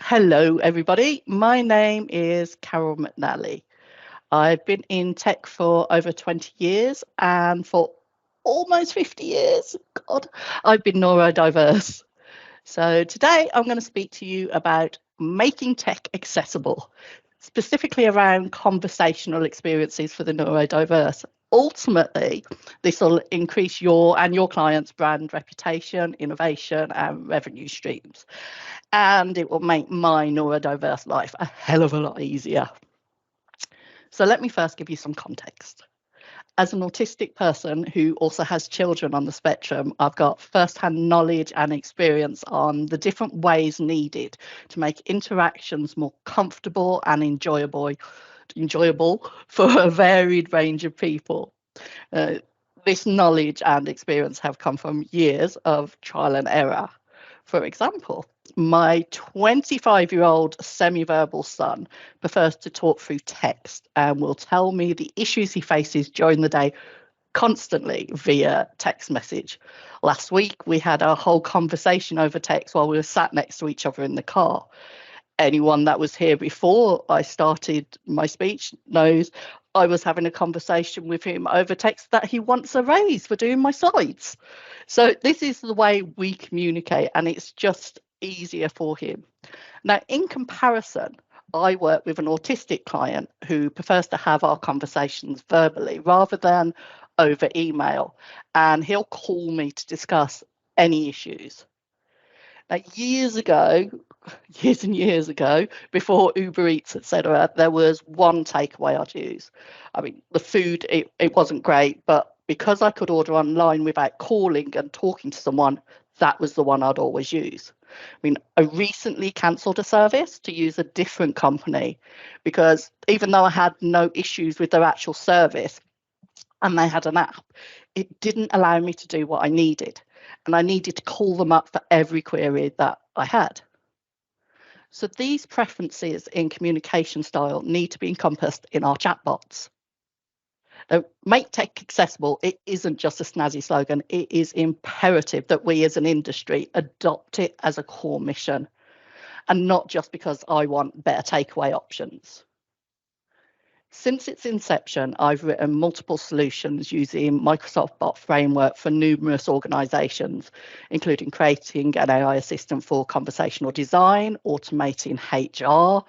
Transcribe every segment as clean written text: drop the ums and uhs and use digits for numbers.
Hello, everybody. My name is Carole McNally. I've been in tech for over 20 years, and for almost 50 years, God, I've been neurodiverse. So today I'm going to speak to you about making tech accessible, specifically around conversational experiences for the neurodiverse. Ultimately, this will increase your and your clients' brand reputation, innovation, and revenue streams. And it will make my neurodiverse life a hell of a lot easier. So let me first give you some context. As an autistic person who also has children on the spectrum, I've got first-hand knowledge and experience on the different ways needed to make interactions more comfortable and enjoyable for a varied range of people. Uh, this knowledge and experience have come from years of trial and error. For example, my 25-year-old semi-verbal son prefers to talk through text and will tell me the issues he faces during the day constantly via text message. Last week, we had a whole conversation over text while we were sat next to each other in the car. Anyone that was here before I started my speech knows I was having a conversation with him over text that he wants a raise for doing my slides. So this is the way we communicate, and it's just easier for him. Now, in comparison, I work with an autistic client who prefers to have our conversations verbally rather than over email, and he'll call me to discuss any issues. Now, years and years ago, before Uber Eats, etc., there was one takeaway I'd use. I mean, the food, it wasn't great, but because I could order online without calling and talking to someone, that was the one I'd always use. I mean, I recently cancelled a service to use a different company because even though I had no issues with their actual service and they had an app, it didn't allow me to do what I needed. And I needed to call them up for every query that I had. So these preferences in communication style need to be encompassed in our chatbots. Now, make tech accessible, it isn't just a snazzy slogan. It is imperative that we as an industry adopt it as a core mission, and not just because I want better takeaway options. Since its inception, I've written multiple solutions using Microsoft Bot Framework for numerous organizations, including creating an AI assistant for conversational design, automating HR,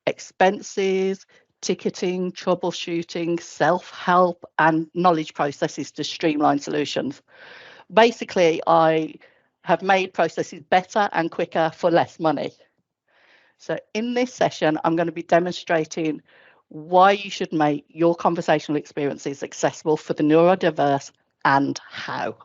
expenses, ticketing, troubleshooting, self-help, and knowledge processes to streamline solutions. Basically, I have made processes better and quicker for less money. So in this session, I'm going to be demonstrating why you should make your conversational experiences accessible for the neurodiverse and how.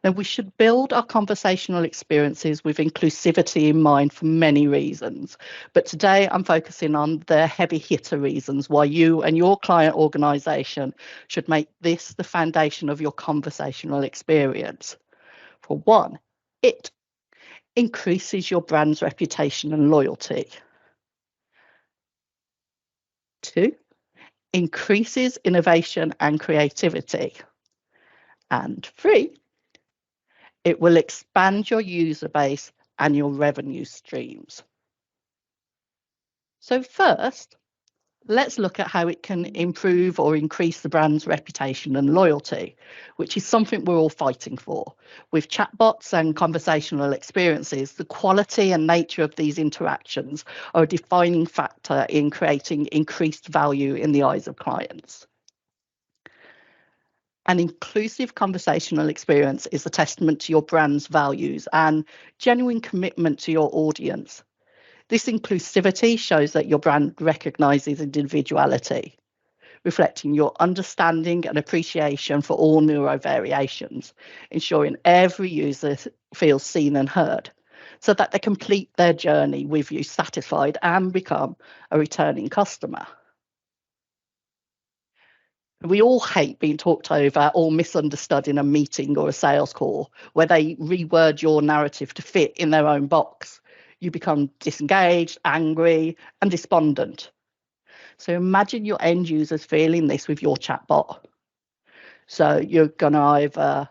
Now, we should build our conversational experiences with inclusivity in mind for many reasons. But today I'm focusing on the heavy hitter reasons why you and your client organisation should make this the foundation of your conversational experience. For one, it increases your brand's reputation and loyalty. Two, increases innovation and creativity. And three, it will expand your user base and your revenue streams. So first, let's look at how it can improve or increase the brand's reputation and loyalty, which is something we're all fighting for. With chatbots and conversational experiences, the quality and nature of these interactions are a defining factor in creating increased value in the eyes of clients. An inclusive conversational experience is a testament to your brand's values and genuine commitment to your audience. This inclusivity shows that your brand recognises individuality, reflecting your understanding and appreciation for all neurovariations, ensuring every user feels seen and heard so that they complete their journey with you satisfied and become a returning customer. We all hate being talked over or misunderstood in a meeting or a sales call where they reword your narrative to fit in their own box. You become disengaged, angry, and despondent. So imagine your end users feeling this with your chatbot. So you're going to either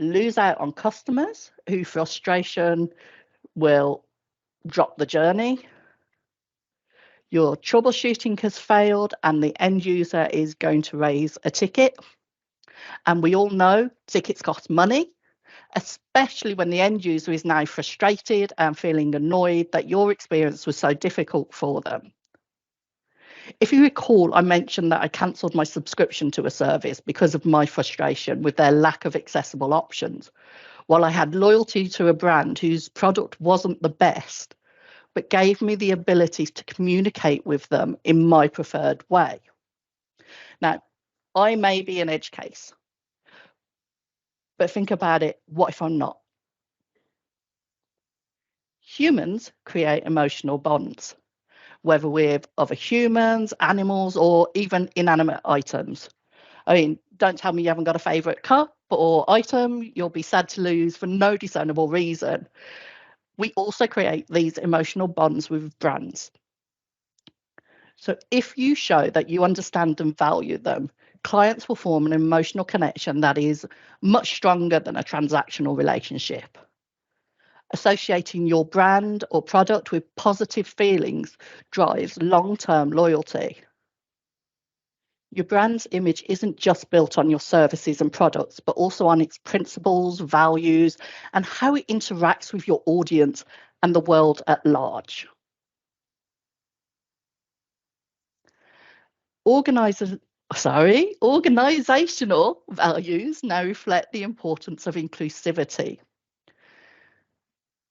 lose out on customers whose frustration will drop the journey. Your troubleshooting has failed and the end user is going to raise a ticket. And we all know tickets cost money, especially when the end user is now frustrated and feeling annoyed that your experience was so difficult for them. If you recall, I mentioned that I cancelled my subscription to a service because of my frustration with their lack of accessible options. While I had loyalty to a brand whose product wasn't the best, but gave me the ability to communicate with them in my preferred way. Now, I may be an edge case, but think about it, what if I'm not? Humans create emotional bonds, whether with other humans, animals, or even inanimate items. I mean, don't tell me you haven't got a favourite cup or item you'll be sad to lose for no discernible reason. We also create these emotional bonds with brands. So if you show that you understand and value them, clients will form an emotional connection that is much stronger than a transactional relationship. Associating your brand or product with positive feelings drives long-term loyalty. Your brand's image isn't just built on your services and products, but also on its principles, values, and how it interacts with your audience and the world at large. Organizational values now reflect the importance of inclusivity.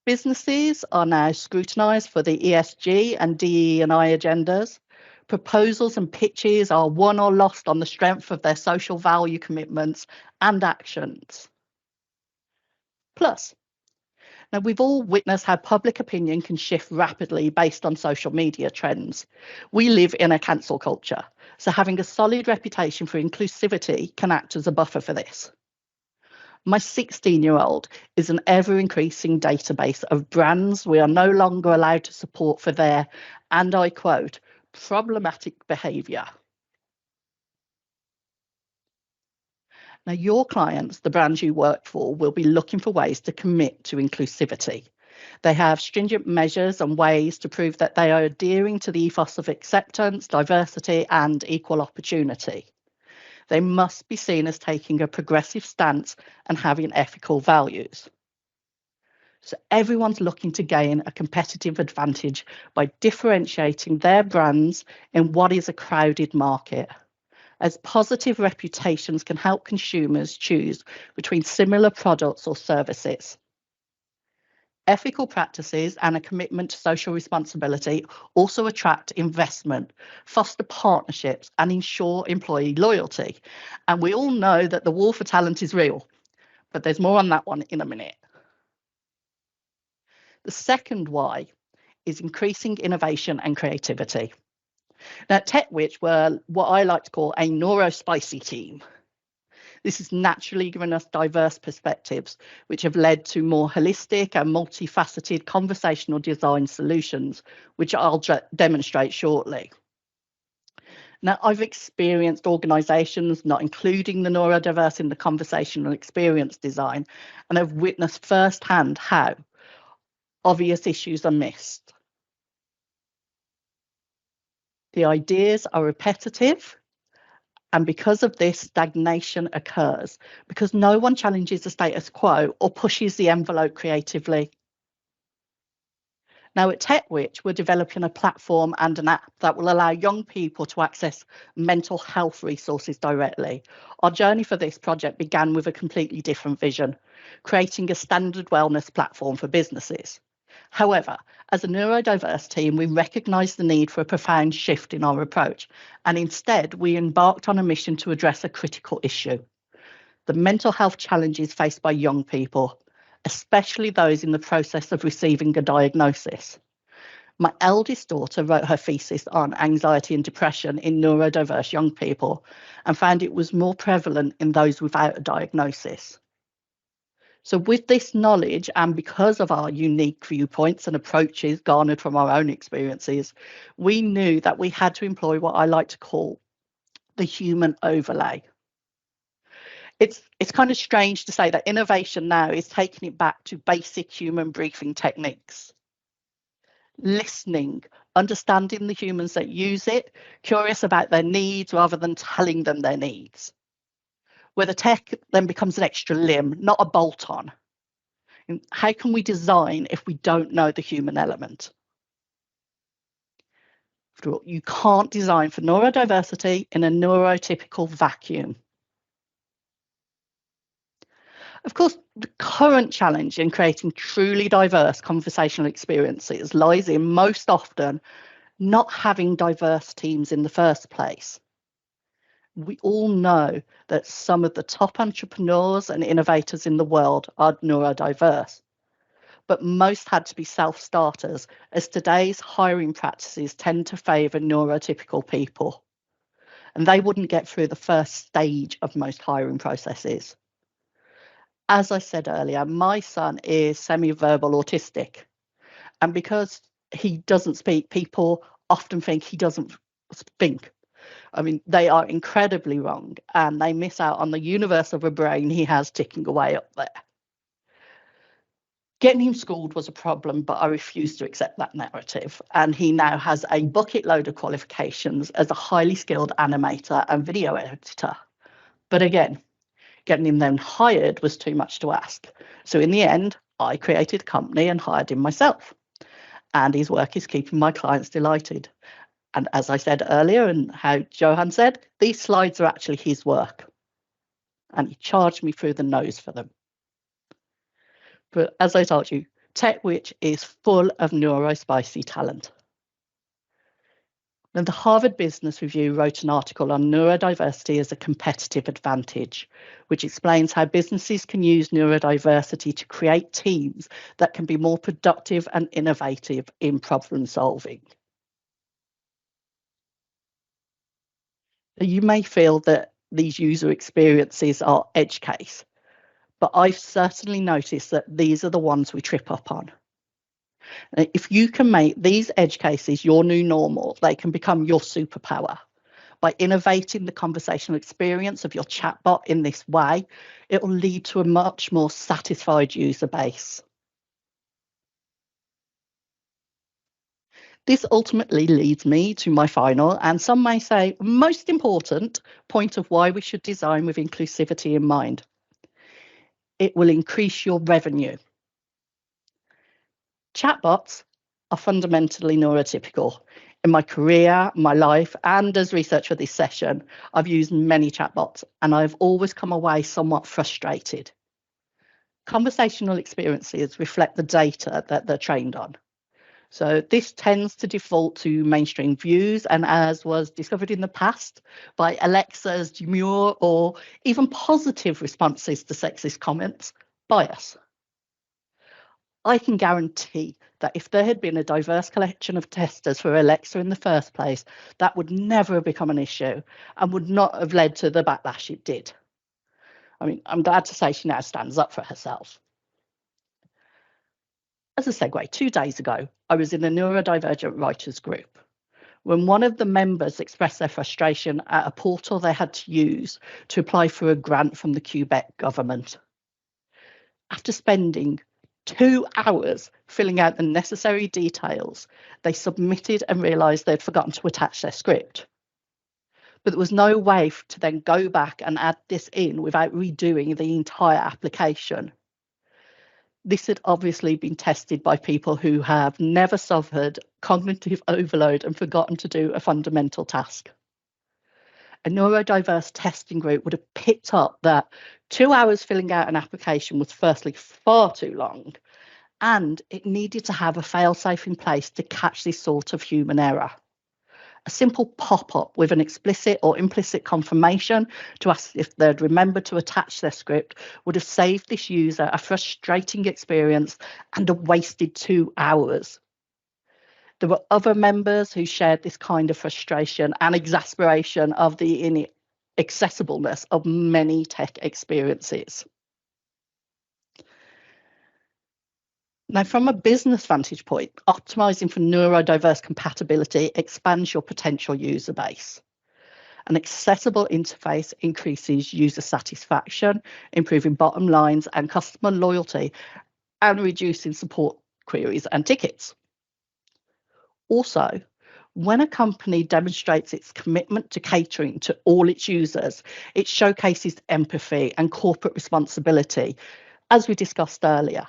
Businesses are now scrutinised for the ESG and DE&I agendas. Proposals and pitches are won or lost on the strength of their social value commitments and actions. Plus, now we've all witnessed how public opinion can shift rapidly based on social media trends. We live in a cancel culture, so having a solid reputation for inclusivity can act as a buffer for this. My 16-year-old is an ever-increasing database of brands we are no longer allowed to support for their, and I quote, problematic behaviour. Now, your clients, the brands you work for, will be looking for ways to commit to inclusivity. They have stringent measures and ways to prove that they are adhering to the ethos of acceptance, diversity, and equal opportunity. They must be seen as taking a progressive stance and having ethical values. So everyone's looking to gain a competitive advantage by differentiating their brands in what is a crowded market, as positive reputations can help consumers choose between similar products or services. Ethical practices and a commitment to social responsibility also attract investment, foster partnerships, and ensure employee loyalty. And we all know that the war for talent is real, but there's more on that one in a minute. The second why is increasing innovation and creativity. Now, at TechWitch, we're what I like to call a neurospicy team. This has naturally given us diverse perspectives, which have led to more holistic and multifaceted conversational design solutions, which I'll demonstrate shortly. Now, I've experienced organisations not including the neurodiverse in the conversational experience design, and I've witnessed firsthand how obvious issues are missed. The ideas are repetitive, and because of this, stagnation occurs because no one challenges the status quo or pushes the envelope creatively. Now at TechWitch, we're developing a platform and an app that will allow young people to access mental health resources directly. Our journey for this project began with a completely different vision, creating a standard wellness platform for businesses. However, as a neurodiverse team, we recognised the need for a profound shift in our approach, and instead we embarked on a mission to address a critical issue: the mental health challenges faced by young people, especially those in the process of receiving a diagnosis. My eldest daughter wrote her thesis on anxiety and depression in neurodiverse young people and found it was more prevalent in those without a diagnosis. So with this knowledge, and because of our unique viewpoints and approaches garnered from our own experiences, we knew that we had to employ what I like to call the human overlay. It's kind of strange to say that innovation now is taking it back to basic human briefing techniques. Listening, understanding the humans that use it, curious about their needs rather than telling them their needs. Where the tech then becomes an extra limb, not a bolt-on. How can we design if we don't know the human element? You can't design for neurodiversity in a neurotypical vacuum. Of course, the current challenge in creating truly diverse conversational experiences lies in most often not having diverse teams in the first place. We all know that some of the top entrepreneurs and innovators in the world are neurodiverse, but most had to be self-starters, as today's hiring practices tend to favour neurotypical people, and they wouldn't get through the first stage of most hiring processes. As I said earlier, my son is semi-verbal autistic, and because he doesn't speak, people often think he doesn't think. I mean, they are incredibly wrong, and they miss out on the universe of a brain he has ticking away up there. Getting him schooled was a problem, but I refused to accept that narrative. And he now has a bucket load of qualifications as a highly skilled animator and video editor. But again, getting him then hired was too much to ask. So in the end, I created a company and hired him myself. And his work is keeping my clients delighted. And as I said earlier, and how Johan said, these slides are actually his work. And he charged me through the nose for them. But as I told you, TechWitch is full of neurospicy talent. And the Harvard Business Review wrote an article on neurodiversity as a competitive advantage, which explains how businesses can use neurodiversity to create teams that can be more productive and innovative in problem solving. You may feel that these user experiences are edge case, but I've certainly noticed that these are the ones we trip up on. If you can make these edge cases your new normal, they can become your superpower. By innovating the conversational experience of your chatbot in this way, it will lead to a much more satisfied user base. This ultimately leads me to my final, and some may say most important, point of why we should design with inclusivity in mind. It will increase your revenue. Chatbots are fundamentally neurotypical. In my career, my life, and as research for this session, I've used many chatbots, and I've always come away somewhat frustrated. Conversational experiences reflect the data that they're trained on. So this tends to default to mainstream views, and as was discovered in the past by Alexa's demure or even positive responses to sexist comments, bias. I can guarantee that if there had been a diverse collection of testers for Alexa in the first place, that would never have become an issue and would not have led to the backlash it did. I mean, I'm glad to say she now stands up for herself. As a segue, 2 days ago, I was in a neurodivergent writers group when one of the members expressed their frustration at a portal they had to use to apply for a grant from the Quebec government. After spending 2 hours filling out the necessary details, they submitted and realised they'd forgotten to attach their script. But there was no way to then go back and add this in without redoing the entire application. This had obviously been tested by people who have never suffered cognitive overload and forgotten to do a fundamental task. A neurodiverse testing group would have picked up that 2 hours filling out an application was firstly far too long, and it needed to have a fail-safe in place to catch this sort of human error. A simple pop-up with an explicit or implicit confirmation to ask if they'd remembered to attach their script would have saved this user a frustrating experience and a wasted 2 hours. There were other members who shared this kind of frustration and exasperation of the inaccessibleness of many tech experiences. Now, from a business vantage point, optimizing for neurodiverse compatibility expands your potential user base. An accessible interface increases user satisfaction, improving bottom lines and customer loyalty, and reducing support queries and tickets. Also, when a company demonstrates its commitment to catering to all its users, it showcases empathy and corporate responsibility, as we discussed earlier.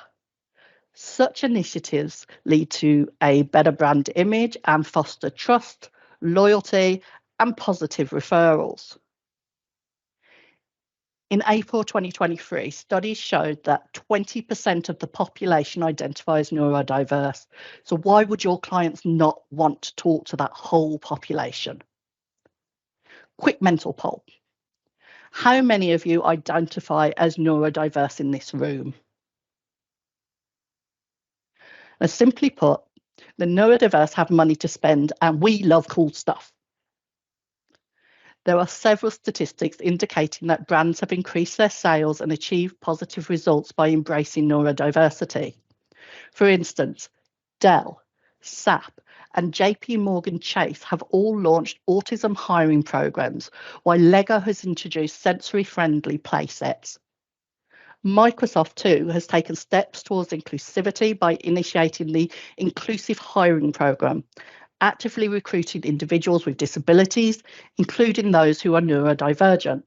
Such initiatives lead to a better brand image and foster trust, loyalty, and positive referrals. In April 2023, studies showed that 20% of the population identifies neurodiverse. So why would your clients not want to talk to that whole population? Quick mental poll. How many of you identify as neurodiverse in this room? Now, simply put, the neurodiverse have money to spend and we love cool stuff. There are several statistics indicating that brands have increased their sales and achieved positive results by embracing neurodiversity. For instance, Dell, SAP, and JP Morgan Chase have all launched autism hiring programs, while Lego has introduced sensory-friendly playsets. Microsoft, too, has taken steps towards inclusivity by initiating the Inclusive Hiring Program, actively recruiting individuals with disabilities, including those who are neurodivergent.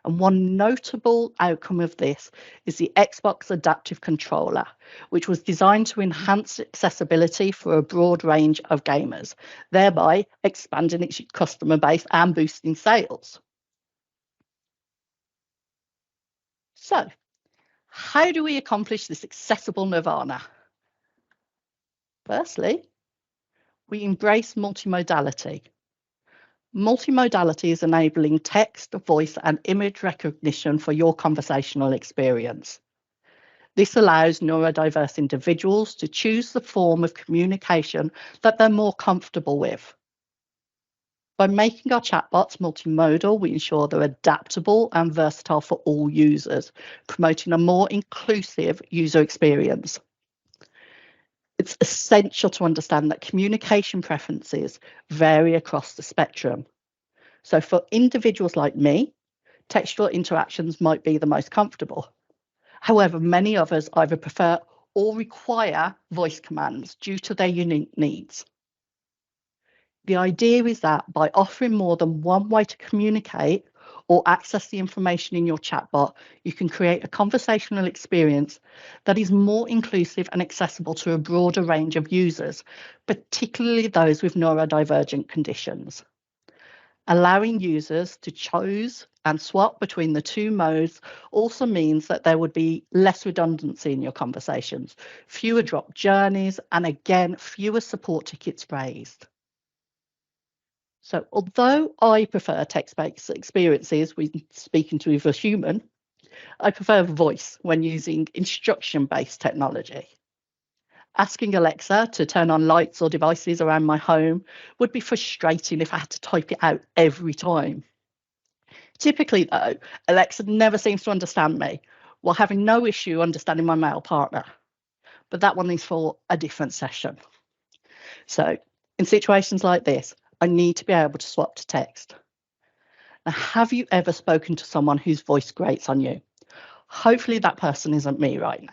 And one notable outcome of this is the Xbox Adaptive Controller, which was designed to enhance accessibility for a broad range of gamers, thereby expanding its customer base and boosting sales. So, how do we accomplish this accessible nirvana? Firstly, we embrace multimodality. Multimodality is enabling text, voice, and image recognition for your conversational experience. This allows neurodiverse individuals to choose the form of communication that they're more comfortable with. By making our chatbots multimodal, we ensure they're adaptable and versatile for all users, promoting a more inclusive user experience. It's essential to understand that communication preferences vary across the spectrum. So for individuals like me, textual interactions might be the most comfortable. However, many others either prefer or require voice commands due to their unique needs. The idea is that by offering more than one way to communicate or access the information in your chatbot, you can create a conversational experience that is more inclusive and accessible to a broader range of users, particularly those with neurodivergent conditions. Allowing users to choose and swap between the two modes also means that there would be less redundancy in your conversations, fewer drop journeys, and again, fewer support tickets raised. So although I prefer text-based experiences when speaking to a human, I prefer voice when using instruction-based technology. Asking Alexa to turn on lights or devices around my home would be frustrating if I had to type it out every time. Typically, though, Alexa never seems to understand me, while having no issue understanding my male partner. But that one is for a different session. So in situations like this, I need to be able to swap to text. Now, have you ever spoken to someone whose voice grates on you? Hopefully that person isn't me right now.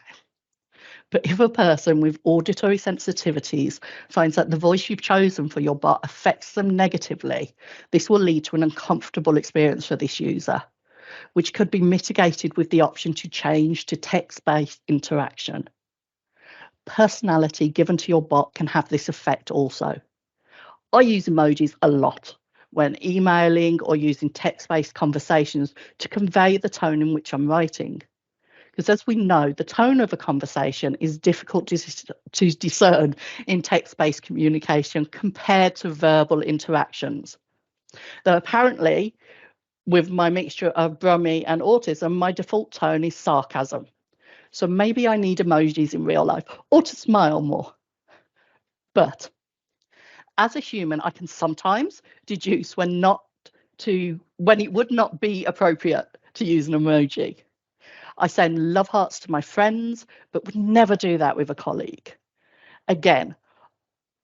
But if a person with auditory sensitivities finds that the voice you've chosen for your bot affects them negatively, this will lead to an uncomfortable experience for this user, which could be mitigated with the option to change to text-based interaction. Personality given to your bot can have this effect also. I use emojis a lot when emailing or using text-based conversations to convey the tone in which I'm writing. Because as we know, the tone of a conversation is difficult to discern in text-based communication compared to verbal interactions. Though apparently, with my mixture of Brummy and autism, my default tone is sarcasm. So maybe I need emojis in real life or to smile more. But as a human, I can sometimes deduce when it would not be appropriate to use an emoji. I send love hearts to my friends, but would never do that with a colleague. Again,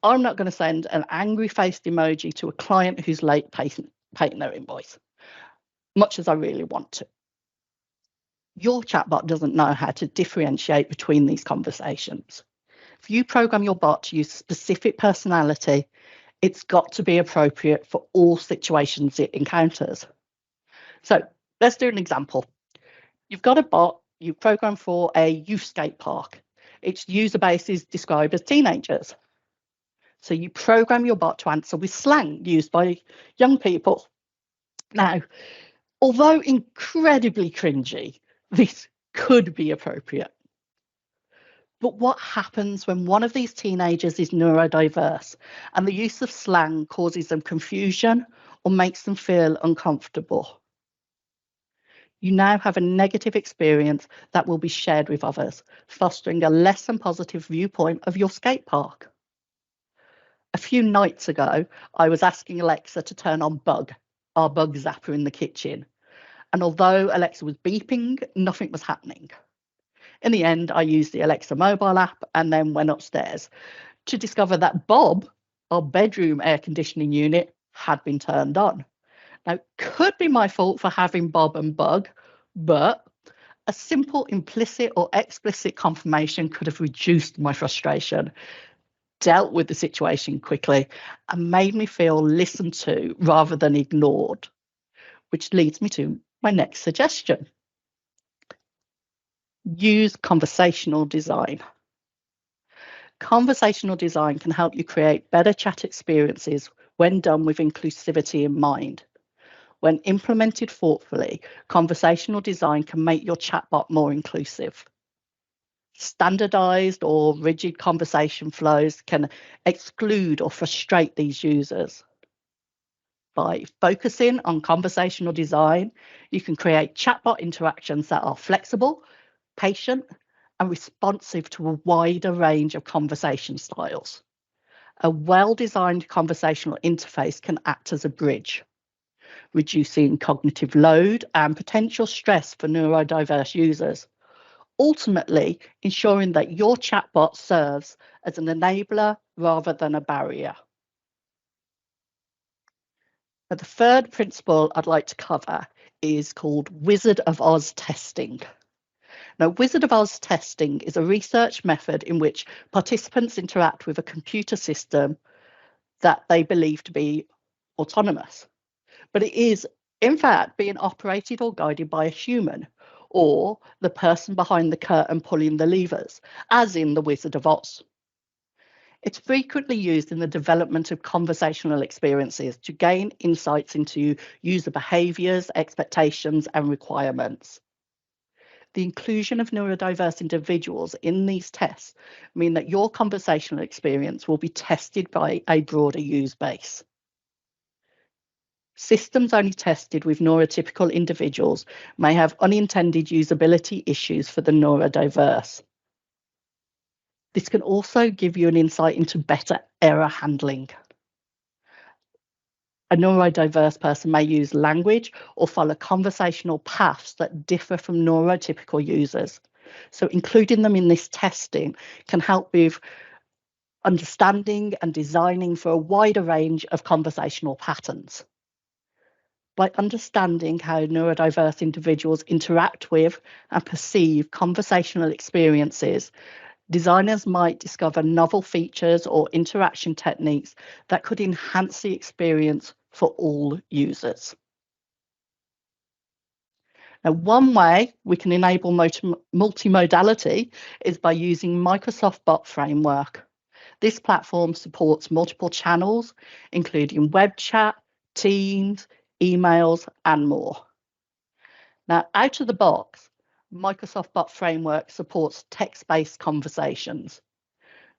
I'm not going to send an angry faced emoji to a client who's late paying their invoice, much as I really want to. Your chatbot doesn't know how to differentiate between these conversations. If you program your bot to use specific personality, it's got to be appropriate for all situations it encounters. So let's do an example. You've got a bot you program for a youth skate park. Its user base is described as teenagers. So you program your bot to answer with slang used by young people. Now, although incredibly cringy, this could be appropriate. But what happens when one of these teenagers is neurodiverse and the use of slang causes them confusion or makes them feel uncomfortable? You now have a negative experience that will be shared with others, fostering a less than positive viewpoint of your skate park. A few nights ago, I was asking Alexa to turn on Bug, our bug zapper in the kitchen. And although Alexa was beeping, nothing was happening. In the end, I used the Alexa mobile app and then went upstairs to discover that Bob, our bedroom air conditioning unit, had been turned on. Now, it could be my fault for having Bob and Bug, but a simple implicit or explicit confirmation could have reduced my frustration, dealt with the situation quickly, and made me feel listened to rather than ignored, which leads me to my next suggestion. Use conversational design. Conversational design can help you create better chat experiences when done with inclusivity in mind. When implemented thoughtfully, conversational design can make your chatbot more inclusive. Standardized or rigid conversation flows can exclude or frustrate these users. By focusing on conversational design, you can create chatbot interactions that are flexible, patient, and responsive to a wider range of conversation styles. A well-designed conversational interface can act as a bridge, reducing cognitive load and potential stress for neurodiverse users, ultimately ensuring that your chatbot serves as an enabler rather than a barrier. Now, the third principle I'd like to cover is called Wizard of Oz testing. Now, Wizard of Oz testing is a research method in which participants interact with a computer system that they believe to be autonomous, but it is, in fact, being operated or guided by a human, or the person behind the curtain pulling the levers, as in the Wizard of Oz. It's frequently used in the development of conversational experiences to gain insights into user behaviours, expectations, and requirements. The inclusion of neurodiverse individuals in these tests mean that your conversational experience will be tested by a broader user base. Systems only tested with neurotypical individuals may have unintended usability issues for the neurodiverse. This can also give you an insight into better error handling. A neurodiverse person may use language or follow conversational paths that differ from neurotypical users. So including them in this testing can help with understanding and designing for a wider range of conversational patterns. By understanding how neurodiverse individuals interact with and perceive conversational experiences, designers might discover novel features or interaction techniques that could enhance the experience for all users. Now, one way we can enable multimodality is by using Microsoft Bot Framework. This platform supports multiple channels, including web chat, Teams, emails, and more. Now, out of the box, Microsoft Bot Framework supports text-based conversations.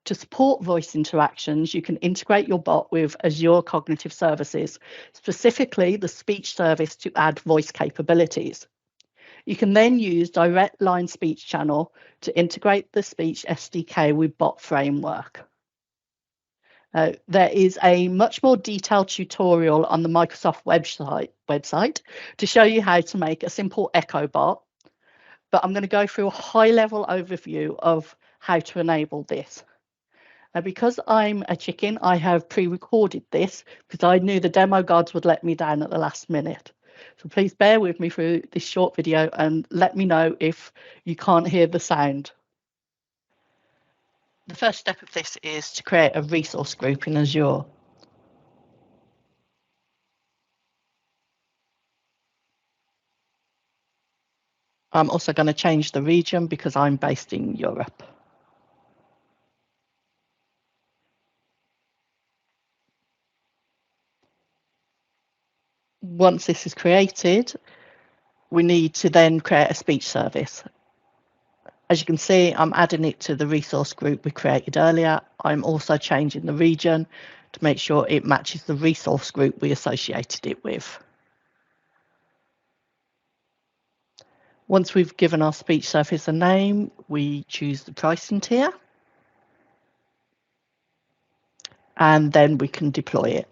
To support voice interactions, you can integrate your bot with Azure Cognitive Services, specifically the speech service to add voice capabilities. You can then use Direct Line Speech Channel to integrate the speech SDK with Bot Framework. There is a much more detailed tutorial on the Microsoft website to show you how to make a simple Echo bot, but I'm going to go through a high-level overview of how to enable this. And because I'm a chicken, I have pre-recorded this because I knew the demo gods would let me down at the last minute. So please bear with me through this short video and let me know if you can't hear the sound. The first step of this is to create a resource group in Azure. I'm also going to change the region because I'm based in Europe. Once this is created, we need to then create a speech service. As you can see, I'm adding it to the resource group we created earlier. I'm also changing the region to make sure it matches the resource group we associated it with. Once we've given our speech service a name, we choose the pricing tier, and then we can deploy it.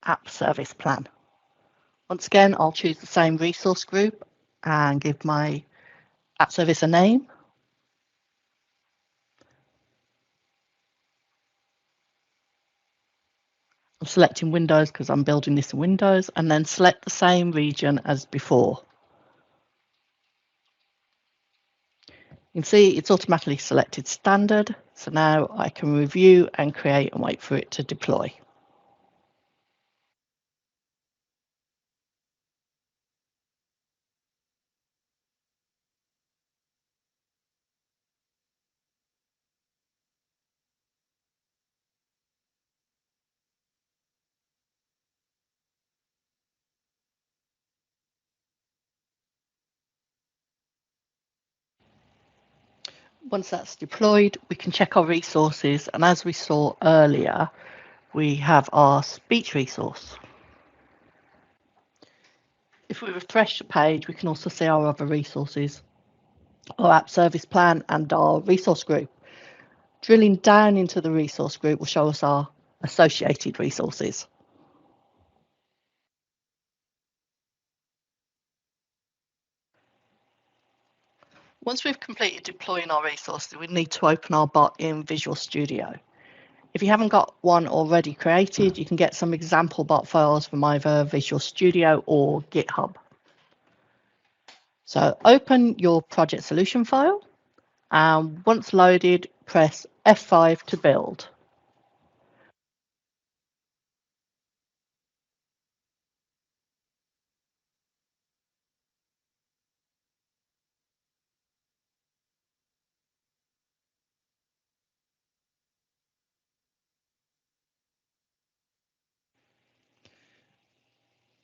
App service plan. Once again, I'll choose the same resource group and give my app service a name. I'm selecting Windows because I'm building this in Windows, and then select the same region as before. You can see it's automatically selected standard, so now I can review and create and wait for it to deploy. Once that's deployed, we can check our resources, and as we saw earlier, we have our speech resource. If we refresh the page, we can also see our other resources, our app service plan and our resource group. Drilling down into the resource group will show us our associated resources. Once we've completed deploying our resources, we need to open our bot in Visual Studio. If you haven't got one already created, you can get some example bot files from either Visual Studio or GitHub. So open your project solution file, and once loaded, press F5 to build.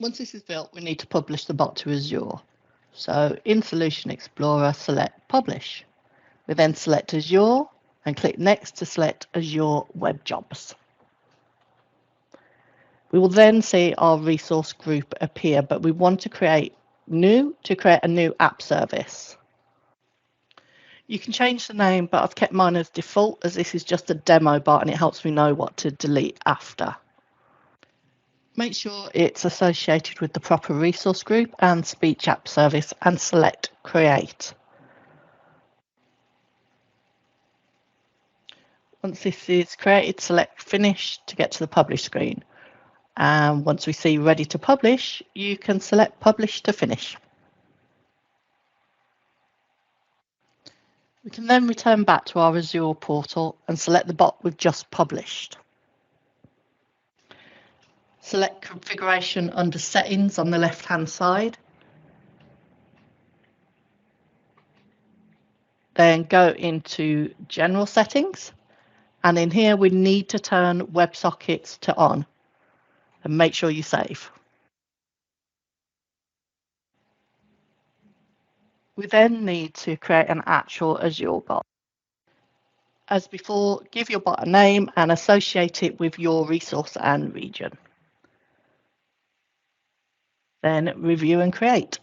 Once this is built, we need to publish the bot to Azure. So in Solution Explorer, select Publish. We then select Azure and click Next to select Azure Web Jobs. We will then see our resource group appear, but we want to create a new app service. You can change the name, but I've kept mine as default as this is just a demo bot and it helps me know what to delete after. Make sure it's associated with the proper resource group and speech app service and select Create. Once this is created, select Finish to get to the Publish screen. And once we see Ready to Publish, you can select Publish to finish. We can then return back to our Azure portal and select the bot we've just published. Select Configuration under Settings on the left-hand side. Then go into General Settings. And in here, we need to turn WebSockets to on and make sure you save. We then need to create an actual Azure bot. As before, give your bot a name and associate it with your resource and region. Then review and create.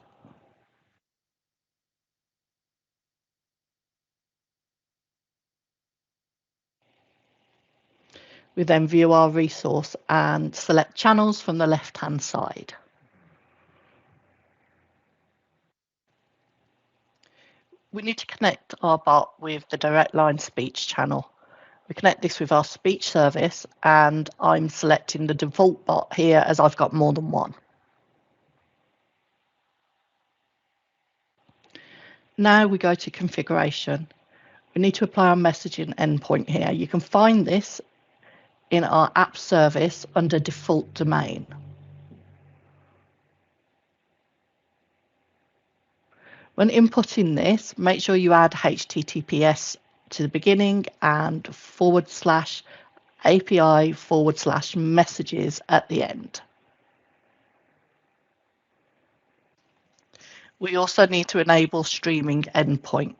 We then view our resource and select channels from the left-hand side. We need to connect our bot with the direct line speech channel. We connect this with our speech service, and I'm selecting the default bot here as I've got more than one. Now we go to configuration. We need to apply our messaging endpoint here. You can find this in our app service under default domain. When inputting this, make sure you add HTTPS to the beginning and /API/messages at the end. We also need to enable streaming endpoint.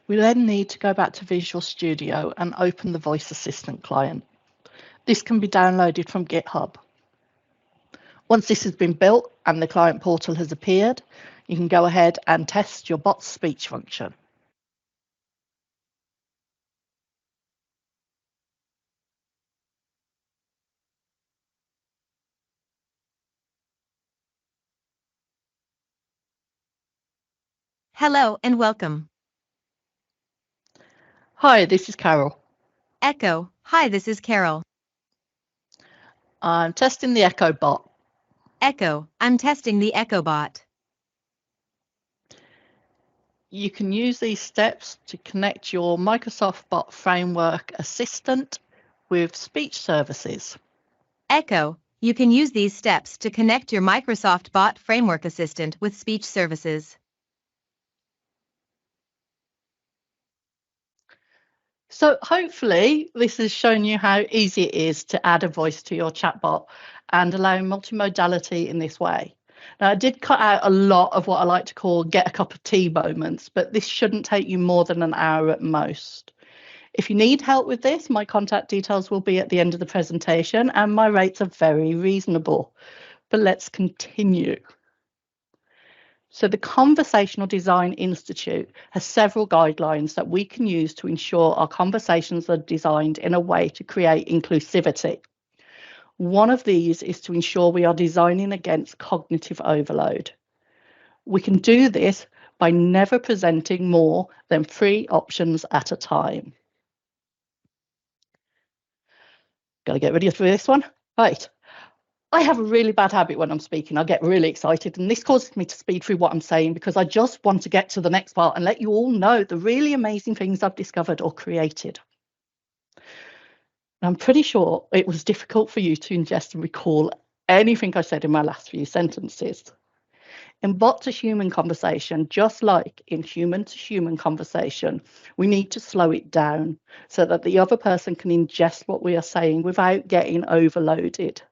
We then need to go back to Visual Studio and open the Voice Assistant client. This can be downloaded from GitHub. Once this has been built and the client portal has appeared, you can go ahead and test your bot's speech function. Hello and welcome. Hi, this is Carole. Echo. Hi, this is Carole. I'm testing the Echo bot. Echo. I'm testing the Echo bot. You can use these steps to connect your Microsoft Bot Framework Assistant with speech services. Echo. You can use these steps to connect your Microsoft Bot Framework Assistant with speech services. So hopefully this has shown you how easy it is to add a voice to your chatbot and allow multimodality in this way. Now, I did cut out a lot of what I like to call get a cup of tea moments, but this shouldn't take you more than an hour at most. If you need help with this, my contact details will be at the end of the presentation and my rates are very reasonable. But let's continue. So the Conversational Design Institute has several guidelines that we can use to ensure our conversations are designed in a way to create inclusivity. One of these is to ensure we are designing against cognitive overload. We can do this by never presenting more than 3 options at a time. Got to get ready for this one. Right. I have a really bad habit when I'm speaking. I get really excited, and this causes me to speed through what I'm saying because I just want to get to the next part and let you all know the really amazing things I've discovered or created. I'm pretty sure it was difficult for you to ingest and recall anything I said in my last few sentences. In bot-to-human conversation, just like in human-to-human conversation, we need to slow it down so that the other person can ingest what we are saying without getting overloaded.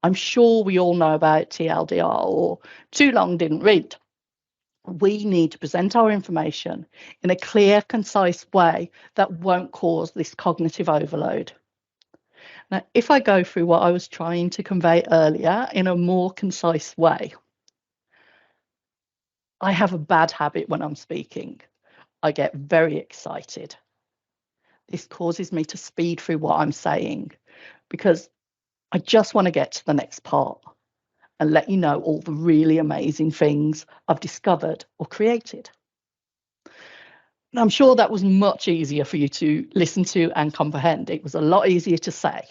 I'm sure we all know about TLDR or too long didn't read. We need to present our information in a clear, concise way that won't cause this cognitive overload. Now, if I go through what I was trying to convey earlier in a more concise way, I have a bad habit when I'm speaking. I get very excited. This causes me to speed through what I'm saying because I just want to get to the next part and let you know all the really amazing things I've discovered or created. And I'm sure that was much easier for you to listen to and comprehend. It was a lot easier to say.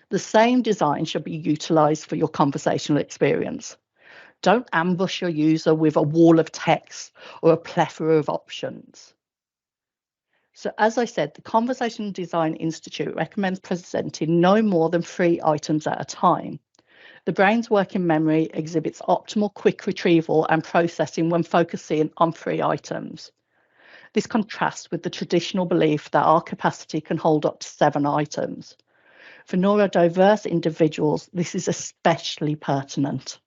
The same design should be utilised for your conversational experience. Don't ambush your user with a wall of text or a plethora of options. So as I said, the Conversational Design Institute recommends presenting no more than 3 items at a time. The brain's working memory exhibits optimal quick retrieval and processing when focusing on 3 items. This contrasts with the traditional belief that our capacity can hold up to 7 items. For neurodiverse individuals, this is especially pertinent.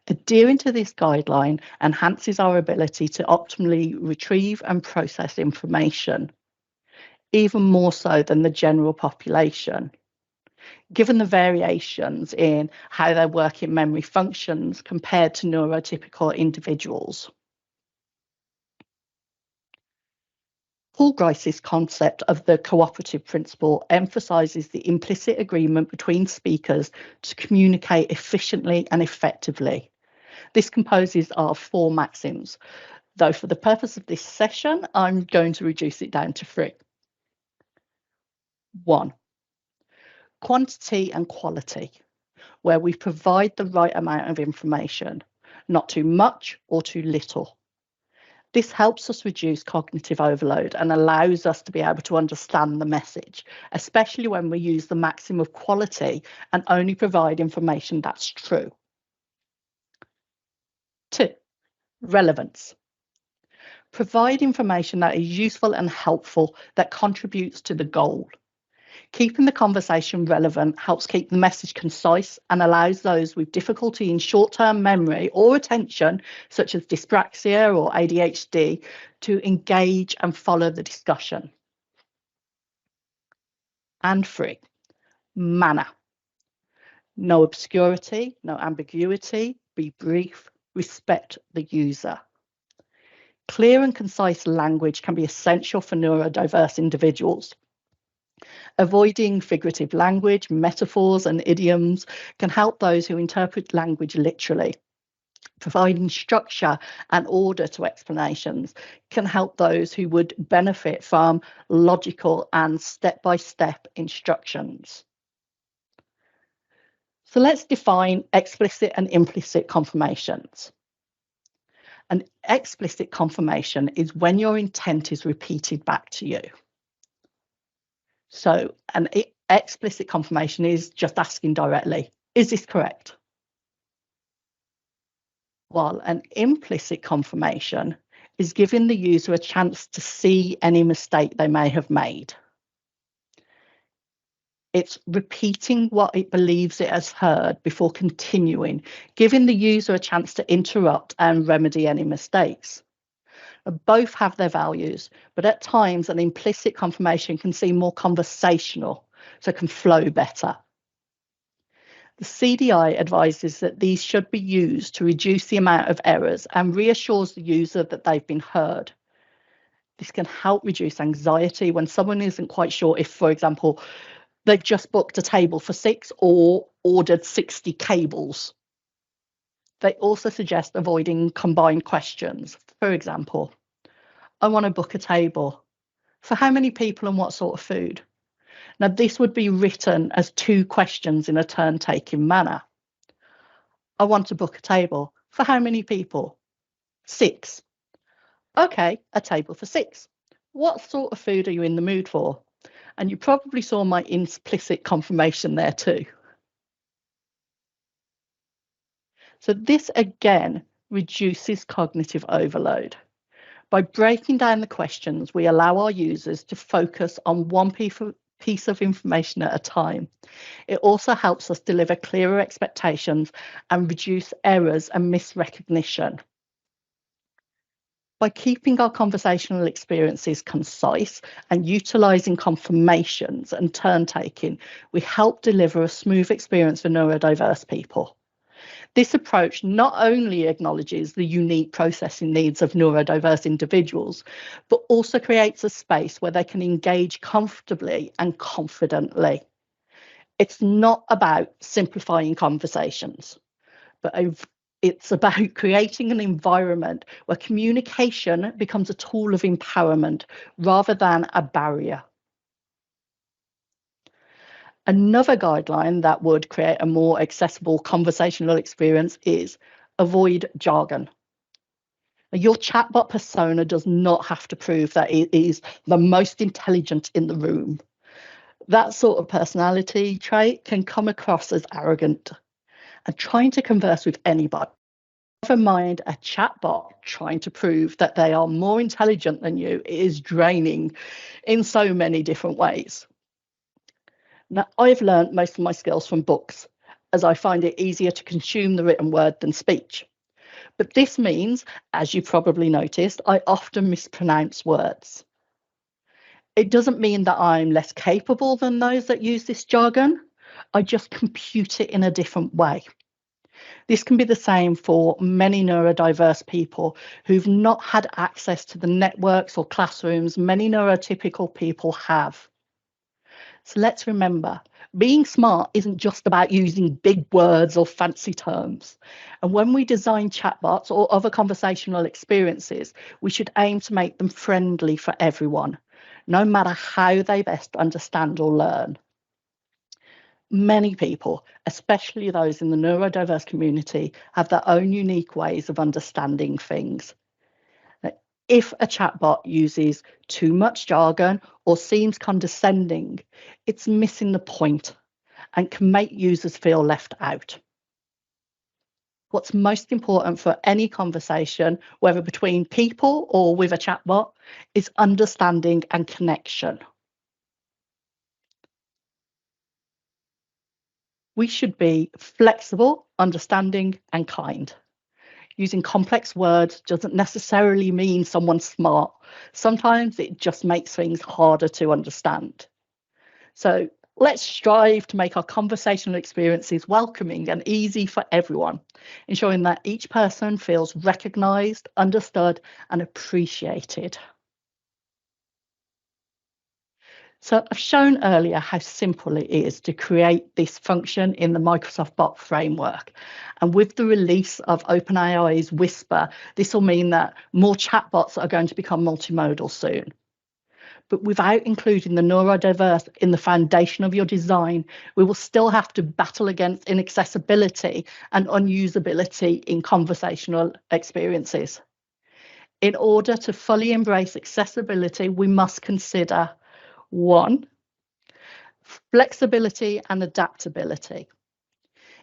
Adhering to this guideline enhances our ability to optimally retrieve and process information, even more so than the general population, given the variations in how their working memory functions compared to neurotypical individuals. Paul Grice's concept of the cooperative principle emphasises the implicit agreement between speakers to communicate efficiently and effectively. This composes of 4 maxims, though for the purpose of this session, I'm going to reduce it down to 3. 1. Quantity and quality, where we provide the right amount of information, not too much or too little. This helps us reduce cognitive overload and allows us to be able to understand the message, especially when we use the maxim of quality and only provide information that's true. 2. Relevance. Provide information that is useful and helpful that contributes to the goal. Keeping the conversation relevant helps keep the message concise and allows those with difficulty in short-term memory or attention, such as dyspraxia or ADHD, to engage and follow the discussion. And 3, manner. No obscurity, no ambiguity, be brief, respect the user. Clear and concise language can be essential for neurodiverse individuals. Avoiding figurative language, metaphors, and idioms can help those who interpret language literally. Providing structure and order to explanations can help those who would benefit from logical and step-by-step instructions. So let's define explicit and implicit confirmations. An explicit confirmation is when your intent is repeated back to you. So an explicit confirmation is just asking directly, is this correct? While an implicit confirmation is giving the user a chance to see any mistake they may have made. It's repeating what it believes it has heard before continuing, giving the user a chance to interrupt and remedy any mistakes. Both have their values, but at times an implicit confirmation can seem more conversational, so it can flow better. The CDI advises that these should be used to reduce the amount of errors and reassures the user that they've been heard. This can help reduce anxiety when someone isn't quite sure if, for example, they've just booked a table for 6 or ordered 60 cables. They also suggest avoiding combined questions. For example, I want to book a table. For how many people and what sort of food? Now, this would be written as 2 questions in a turn-taking manner. I want to book a table. For how many people? 6. Okay, a table for 6. What sort of food are you in the mood for? And you probably saw my implicit confirmation there too. So this again reduces cognitive overload. By breaking down the questions, we allow our users to focus on one piece of information at a time. It also helps us deliver clearer expectations and reduce errors and misrecognition. By keeping our conversational experiences concise and utilising confirmations and turn-taking, we help deliver a smooth experience for neurodiverse people. This approach not only acknowledges the unique processing needs of neurodiverse individuals, but also creates a space where they can engage comfortably and confidently. It's not about simplifying conversations, but it's about creating an environment where communication becomes a tool of empowerment rather than a barrier. Another guideline that would create a more accessible conversational experience is avoid jargon. Your chatbot persona does not have to prove that it is the most intelligent in the room. That sort of personality trait can come across as arrogant, and trying to converse with anybody Never mind a chatbot trying to prove that they are more intelligent than you. It is draining in so many different ways. Now, I've learned most of my skills from books, as I find it easier to consume the written word than speech. But this means, as you probably noticed, I often mispronounce words. It doesn't mean that I'm less capable than those that use this jargon. I just compute it in a different way. This can be the same for many neurodiverse people who've not had access to the networks or classrooms many neurotypical people have. So let's remember, being smart isn't just about using big words or fancy terms. And when we design chatbots or other conversational experiences, we should aim to make them friendly for everyone, no matter how they best understand or learn. Many people, especially those in the neurodiverse community, have their own unique ways of understanding things. If a chatbot uses too much jargon or seems condescending, it's missing the point and can make users feel left out. What's most important for any conversation, whether between people or with a chatbot, is understanding and connection. We should be flexible, understanding, and kind. Using complex words doesn't necessarily mean someone's smart. Sometimes it just makes things harder to understand. So let's strive to make our conversational experiences welcoming and easy for everyone, ensuring that each person feels recognised, understood, and appreciated. So I've shown earlier how simple it is to create this function in the Microsoft Bot framework. And with the release of OpenAI's Whisper, this will mean that more chatbots are going to become multimodal soon. But without including the neurodiverse in the foundation of your design, we will still have to battle against inaccessibility and unusability in conversational experiences. In order to fully embrace accessibility, we must consider 1, flexibility and adaptability.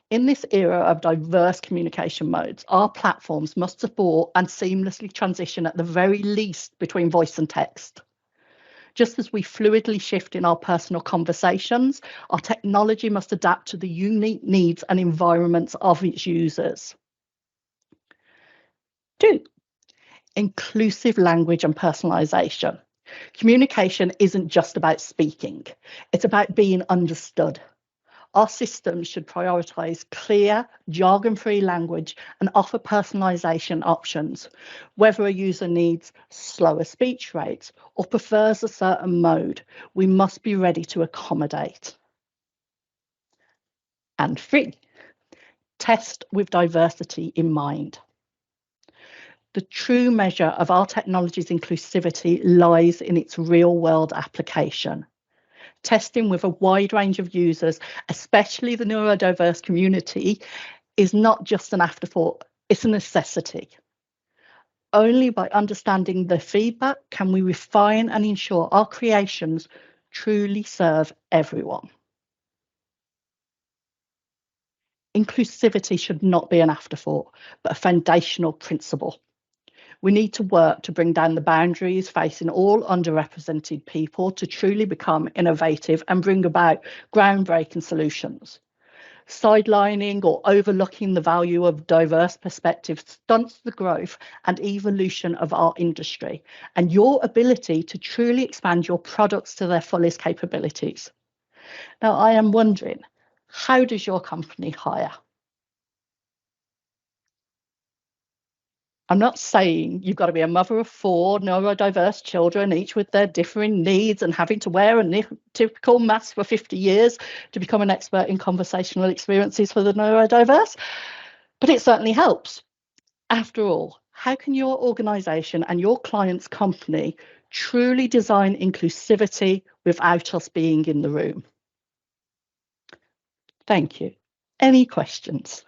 In this era of diverse communication modes, our platforms must support and seamlessly transition at the very least between voice and text. Just as we fluidly shift in our personal conversations, our technology must adapt to the unique needs and environments of its users. 2, inclusive language and personalisation. Communication isn't just about speaking, it's about being understood. Our systems should prioritise clear, jargon-free language and offer personalisation options, whether a user needs slower speech rates or prefers a certain mode. We must be ready to accommodate. And 3, test with diversity in mind. The true measure of our technology's inclusivity lies in its real-world application. Testing with a wide range of users, especially the neurodiverse community, is not just an afterthought, it's a necessity. Only by understanding the feedback can we refine and ensure our creations truly serve everyone. Inclusivity should not be an afterthought, but a foundational principle. We need to work to bring down the boundaries facing all underrepresented people to truly become innovative and bring about groundbreaking solutions. Sidelining or overlooking the value of diverse perspectives stunts the growth and evolution of our industry and your ability to truly expand your products to their fullest capabilities. Now, I am wondering, how does your company hire? I'm not saying you've got to be a mother of 4 neurodiverse children, each with their differing needs and having to wear a typical mask for 50 years to become an expert in conversational experiences for the neurodiverse, but it certainly helps. After all, how can your organisation and your client's company truly design inclusivity without us being in the room? Thank you. Any questions?